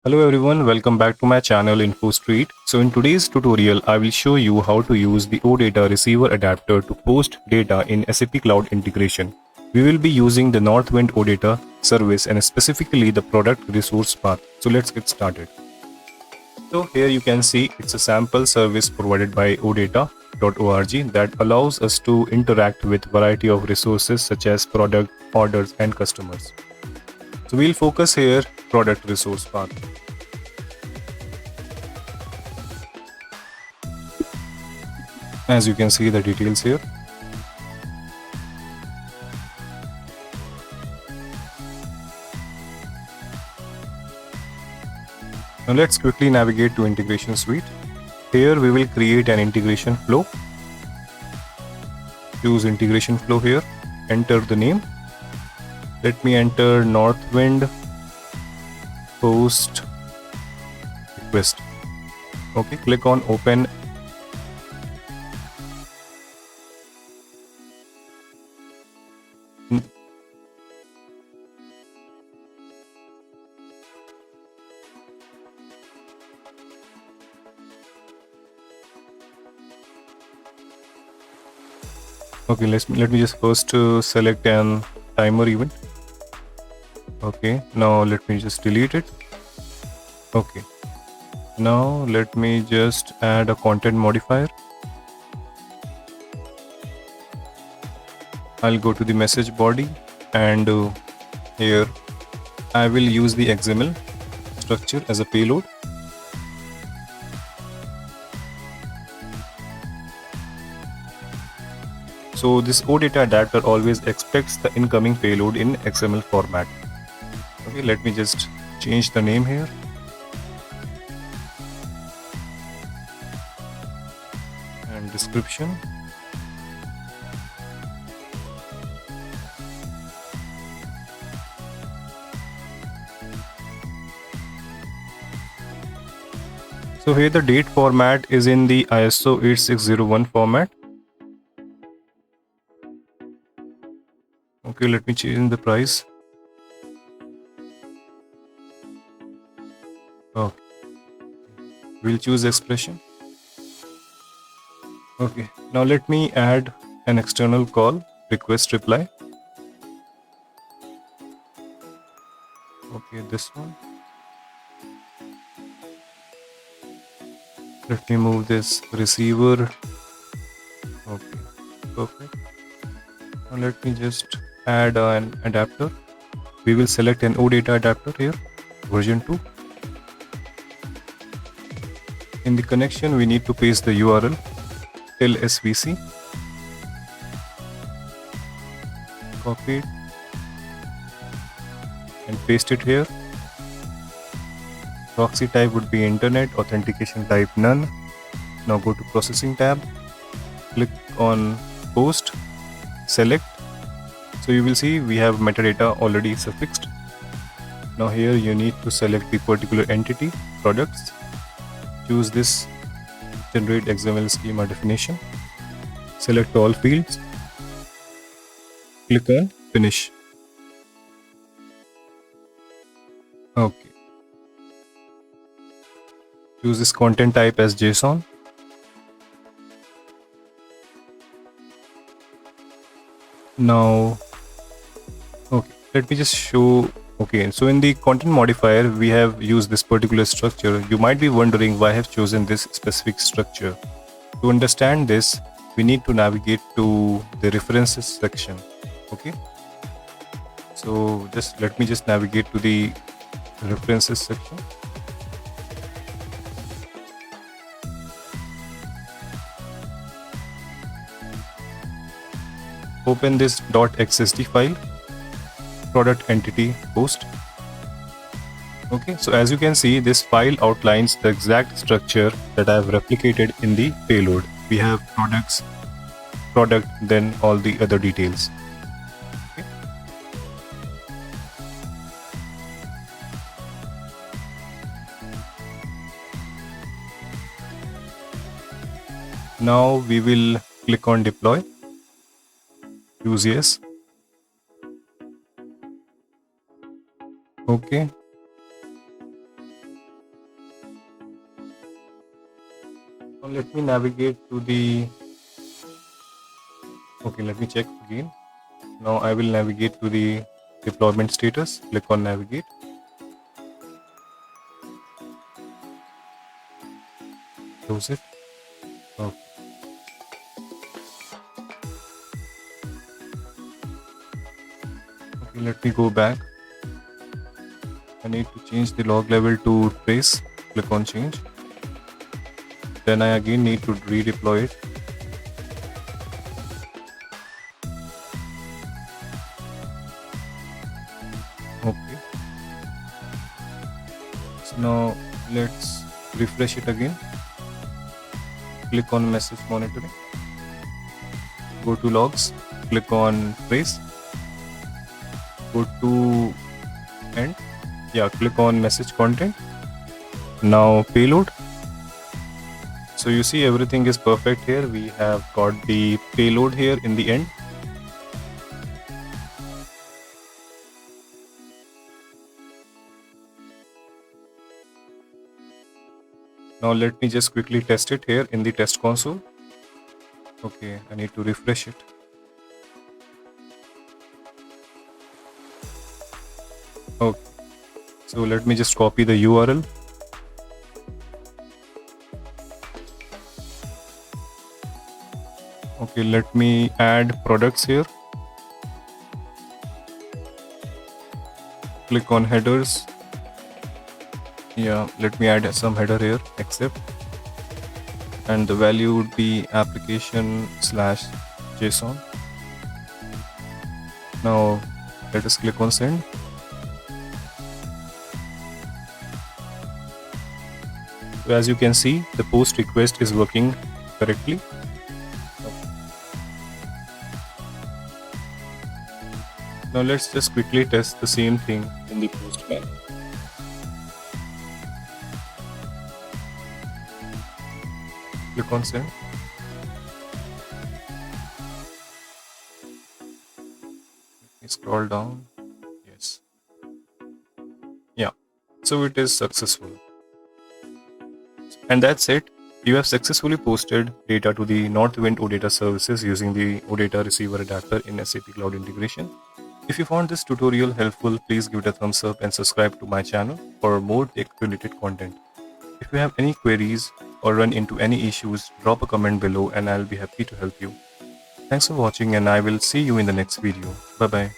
Hello everyone, welcome back to my channel Info Street. So in today's tutorial, I will show you how to use the ODATA Receiver Adapter to post data in SAP Cloud Integration. We will be using the Northwind ODATA service and specifically the product resource path. So let's get started. So here you can see it's a sample service provided by OData.org that allows us to interact with variety of resources such as product, orders and customers. So we'll focus here product resource path. As you can see the details here. Now let's quickly navigate to integration suite. Here we will create an integration flow. Choose integration flow here. Enter the name. Let me enter Northwind post request. Okay, click on open. Okay, let me just first select an timer event. Okay, now let me just delete it. Okay, now let me just add a content modifier. I'll go to the message body and here I will use the XML structure as a payload. So this OData adapter always expects the incoming payload in XML format. Okay, let me just change the name here. And description. So here the date format is in the ISO 8601 format. Okay, let me change the price. Okay, we'll choose expression. Okay, now let me add an external call, request reply. Okay, this one. Let me move this receiver. Okay, perfect. Now let me just add an adapter. We will select an OData adapter here, version 2. In the connection, we need to paste the URL till SVC. Copy it and paste it here. Proxy type would be internet, authentication type none. Now go to processing tab, click on post, select. So you will see we have metadata already suffixed. Now here you need to select the particular entity, products. Choose this generate XML schema definition. Select all fields. Click on finish. Okay. Choose this content type as JSON. Now, okay, let me just show. Okay, so in the content modifier, we have used this particular structure. You might be wondering why I have chosen this specific structure. To understand this, we need to navigate to the references section. Okay, so let me just navigate to the references section. Open this .xsd file, product entity post. Okay, so as you can see, this file outlines the exact structure that I have replicated in the payload. We have products, product, then all the other details. Okay. Now we will click on deploy. Use yes. Okay. let me navigate to the, okay, let me check again. Now I will navigate to the deployment status. Click on navigate. Close it. Okay. Okay, let me go back. I need to change the log level to trace. Click on change. Then I again need to redeploy it. Okay. So now let's refresh it again. Click on message monitoring. Go to logs. Click on trace. Go to end. Yeah, click on message content. Now payload. So you see everything is perfect here. We have got the payload here in the end. Now let me just quickly test it here in the test console. Okay, I need to refresh it. Okay, so let me just copy the URL. Okay, let me add products here. Click on headers. Yeah, let me add some header here, accept. And the value would be application/JSON. Now let us click on send. So as you can see, the post request is working correctly. Now let's just quickly test the same thing in the post file. Click on send. Scroll down. Yes. Yeah. So it is successful. And that's it. You have successfully posted data to the Northwind ODATA services using the ODATA Receiver Adapter in SAP Cloud Integration. If you found this tutorial helpful, please give it a thumbs up and subscribe to my channel for more tech-related content. If you have any queries or run into any issues, drop a comment below and I'll be happy to help you. Thanks for watching and I will see you in the next video. Bye bye.